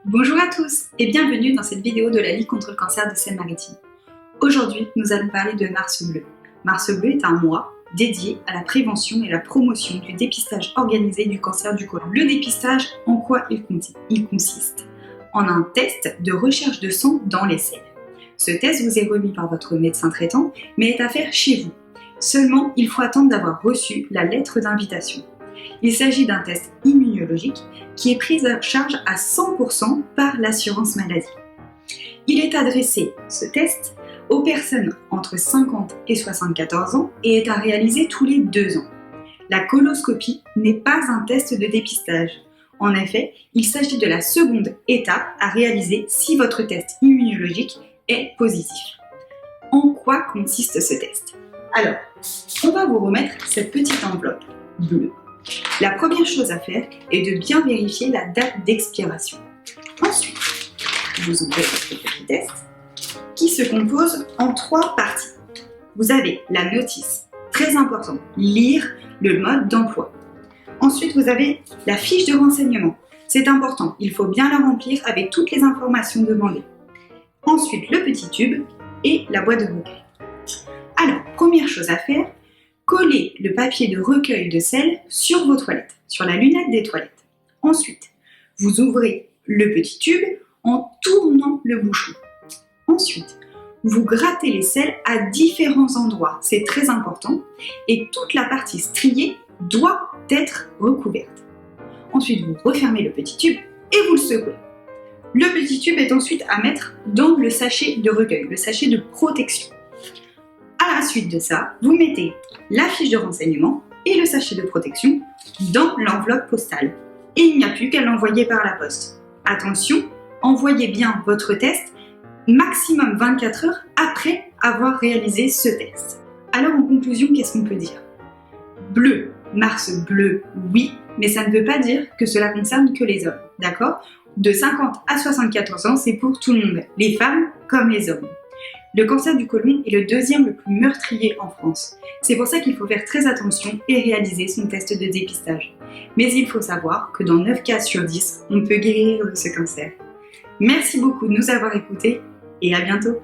Bonjour à tous et bienvenue dans cette vidéo de la Ligue contre le cancer de Seine-Maritime. Aujourd'hui, nous allons parler de Mars Bleu. Mars Bleu est un mois dédié à la prévention et la promotion du dépistage organisé du cancer du côlon. Le dépistage, en quoi il consiste? En un test de recherche de sang dans les selles. Ce test vous est remis par votre médecin traitant, mais est à faire chez vous. Seulement, il faut attendre d'avoir reçu la lettre d'invitation. Il s'agit d'un test immunologique qui est pris en charge à 100% par l'assurance maladie. Il est adressé, ce test, aux personnes entre 50 et 74 ans et est à réaliser tous les 2 ans. La coloscopie n'est pas un test de dépistage. En effet, il s'agit de la seconde étape à réaliser si votre test immunologique est positif. En quoi consiste ce test? Alors, on va vous remettre cette petite enveloppe bleue. La première chose à faire est de bien vérifier la date d'expiration. Ensuite, vous ouvrez votre petit test qui se compose en 3 parties. Vous avez la notice, très important, lire le mode d'emploi. Ensuite, vous avez la fiche de renseignement. C'est important, il faut bien la remplir avec toutes les informations demandées. Ensuite, le petit tube et la boîte de recueil. Alors, première chose à faire, collez le papier de recueil de sel sur vos toilettes, sur la lunette des toilettes. Ensuite, vous ouvrez le petit tube en tournant le bouchon. Ensuite, vous grattez les selles à différents endroits, c'est très important, et toute la partie striée doit être recouverte. Ensuite, vous refermez le petit tube et vous le secouez. Le petit tube est ensuite à mettre dans le sachet de recueil, le sachet de protection. À la suite de ça, vous mettez la fiche de renseignement et le sachet de protection dans l'enveloppe postale. Et il n'y a plus qu'à l'envoyer par la poste. Attention, envoyez bien votre test maximum 24 heures après avoir réalisé ce test. Alors en conclusion, qu'est-ce qu'on peut dire? Bleu, Mars Bleu, oui, mais ça ne veut pas dire que cela concerne que les hommes, d'accord? De 50 à 74 ans, c'est pour tout le monde, les femmes comme les hommes. Le cancer du côlon est le deuxième le plus meurtrier en France. C'est pour ça qu'il faut faire très attention et réaliser son test de dépistage. Mais il faut savoir que dans 9 cas sur 10, on peut guérir de ce cancer. Merci beaucoup de nous avoir écoutés et à bientôt.